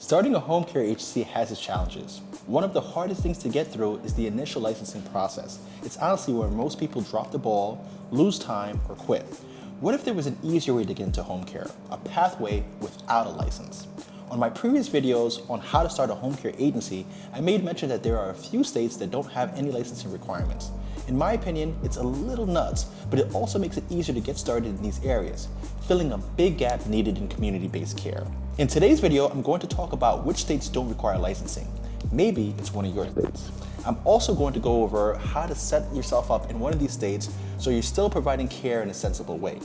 Starting a home care agency has its challenges. One of the hardest things to get through is the initial licensing process. It's honestly where most people drop the ball, lose time, or quit. What if there was an easier way to get into home care, a pathway without a license? On my previous videos on how to start a home care agency, I made mention that there are a few states that don't have any licensing requirements. In my opinion, it's a little nuts, but it also makes it easier to get started in these areas, filling a big gap needed in community-based care. In today's video, I'm going to talk about which states don't require licensing. Maybe it's one of your states. I'm also going to go over how to set yourself up in one of these states so you're still providing care in a sensible way.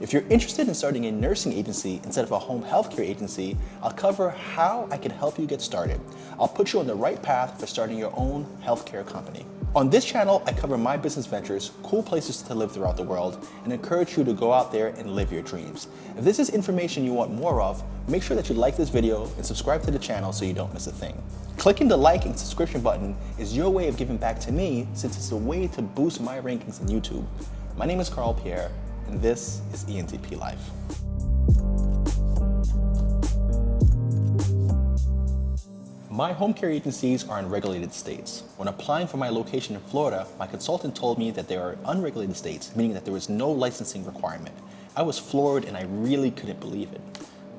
If you're interested in starting a nursing agency instead of a home healthcare agency, I'll cover how I can help you get started. I'll put you on the right path for starting your own healthcare company. On this channel, I cover my business ventures, cool places to live throughout the world, and encourage you to go out there and live your dreams. If this is information you want more of, make sure that you like this video and subscribe to the channel so you don't miss a thing. Clicking the like and subscription button is your way of giving back to me, since it's a way to boost my rankings on YouTube. My name is Carl Pierre, and this is ENTP Life. My home care agencies are in regulated states. When applying for my location in Florida, my consultant told me that there are unregulated states, meaning that there was no licensing requirement. I was floored and I really couldn't believe it.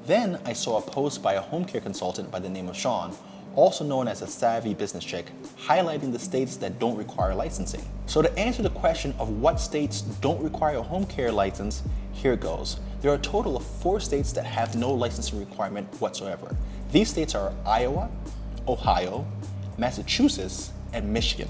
Then I saw a post by a home care consultant by the name of Sean, also known as a savvy business chick, highlighting the states that don't require licensing. So to answer the question of what states don't require a home care license, here goes. There are a total of 4 states that have no licensing requirement whatsoever. These states are Iowa, Ohio, Massachusetts, and Michigan.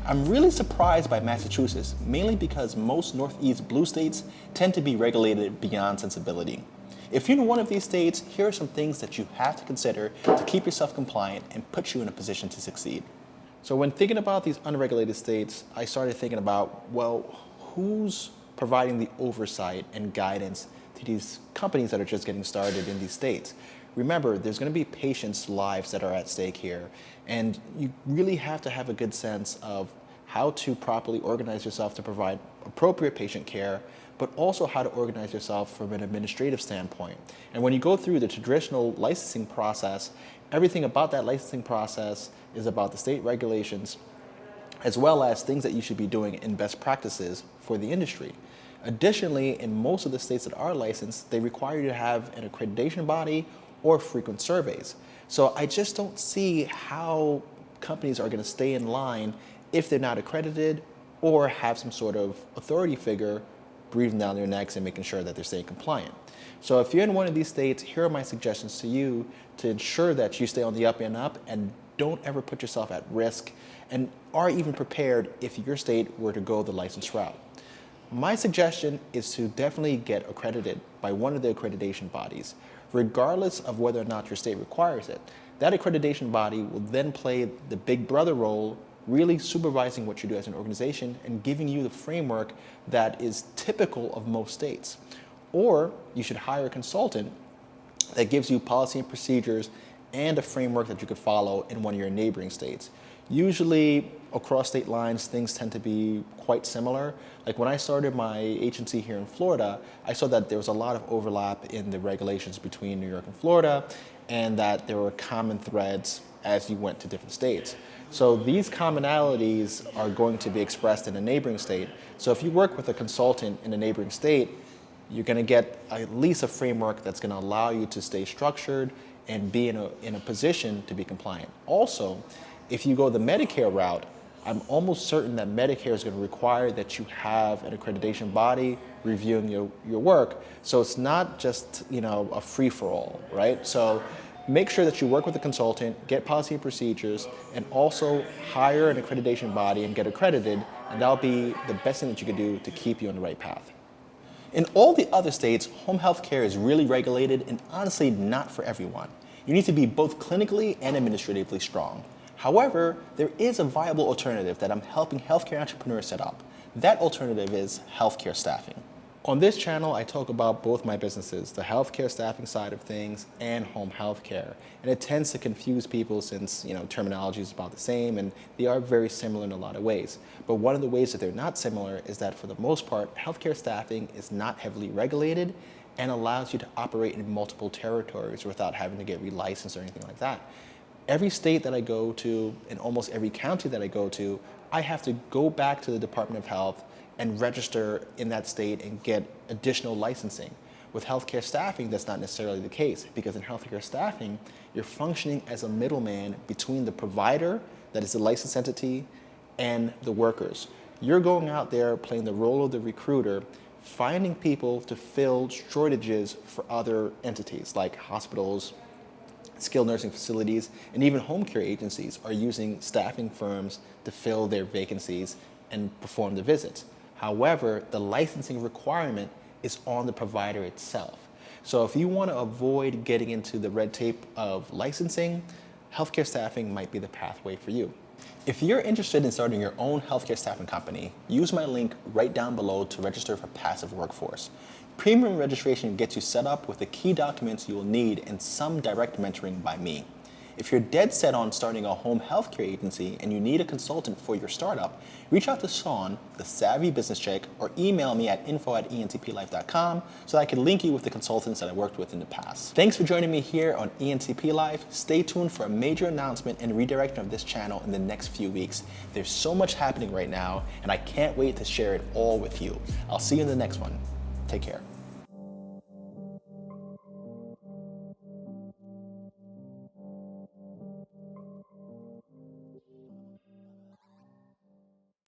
I'm really surprised by Massachusetts, mainly because most Northeast blue states tend to be regulated beyond sensibility. If you're in one of these states, here are some things that you have to consider to keep yourself compliant and put you in a position to succeed. So when thinking about these unregulated states, I started thinking about, well, who's providing the oversight and guidance to these companies that are just getting started in these states? Remember, there's going to be patients' lives that are at stake here, and you really have to have a good sense of how to properly organize yourself to provide appropriate patient care, but also how to organize yourself from an administrative standpoint. And when you go through the traditional licensing process, everything about that licensing process is about the state regulations, as well as things that you should be doing in best practices for the industry. Additionally, in most of the states that are licensed, they require you to have an accreditation body or frequent surveys. So I just don't see how companies are going to stay in line if they're not accredited or have some sort of authority figure breathing down their necks and making sure that they're staying compliant. So if you're in one of these states, here are my suggestions to you to ensure that you stay on the up and up and don't ever put yourself at risk and are even prepared if your state were to go the license route. My suggestion is to definitely get accredited by one of the accreditation bodies, regardless of whether or not your state requires it. That accreditation body will then play the big brother role, really supervising what you do as an organization and giving you the framework that is typical of most states. Or you should hire a consultant that gives you policy and procedures and a framework that you could follow in one of your neighboring states. Usually across state lines, things tend to be quite similar. Like when I started my agency here in Florida, I saw that there was a lot of overlap in the regulations between New York and Florida, and that there were common threads as you went to different states. So these commonalities are going to be expressed in a neighboring state. So if you work with a consultant in a neighboring state, you're going to get at least a framework that's going to allow you to stay structured and be in a position to be compliant. Also, if you go the Medicare route, I'm almost certain that Medicare is going to require that you have an accreditation body reviewing your work. So it's not just, a free-for-all, right? So make sure that you work with a consultant, get policy and procedures, and also hire an accreditation body and get accredited, and that'll be the best thing that you can do to keep you on the right path. In all the other states, home health care is really regulated and honestly not for everyone. You need to be both clinically and administratively strong. However, there is a viable alternative that I'm helping healthcare entrepreneurs set up. That alternative is healthcare staffing. On this channel, I talk about both my businesses, the healthcare staffing side of things and home healthcare. And it tends to confuse people since, terminology is about the same and they are very similar in a lot of ways. But one of the ways that they're not similar is that for the most part, healthcare staffing is not heavily regulated and allows you to operate in multiple territories without having to get relicensed or anything like that. Every state that I go to and almost every county that I go to, I have to go back to the Department of Health and register in that state and get additional licensing. With healthcare staffing, that's not necessarily the case, because in healthcare staffing, you're functioning as a middleman between the provider, that is the licensed entity, and the workers. You're going out there playing the role of the recruiter, finding people to fill shortages for other entities like hospitals, skilled nursing facilities, and even home care agencies are using staffing firms to fill their vacancies and perform the visits. However, the licensing requirement is on the provider itself. So if you want to avoid getting into the red tape of licensing, healthcare staffing might be the pathway for you. If you're interested in starting your own healthcare staffing company, use my link right down below to register for Passive Workforce. Premium registration gets you set up with the key documents you will need and some direct mentoring by me. If you're dead set on starting a home healthcare agency and you need a consultant for your startup, reach out to Sean, the Savvy Business Chick, or email me at info@entplife.com so that I can link you with the consultants that I worked with in the past. Thanks for joining me here on ENTP Life. Stay tuned for a major announcement and redirection of this channel in the next few weeks. There's so much happening right now, and I can't wait to share it all with you. I'll see you in the next one. Take care.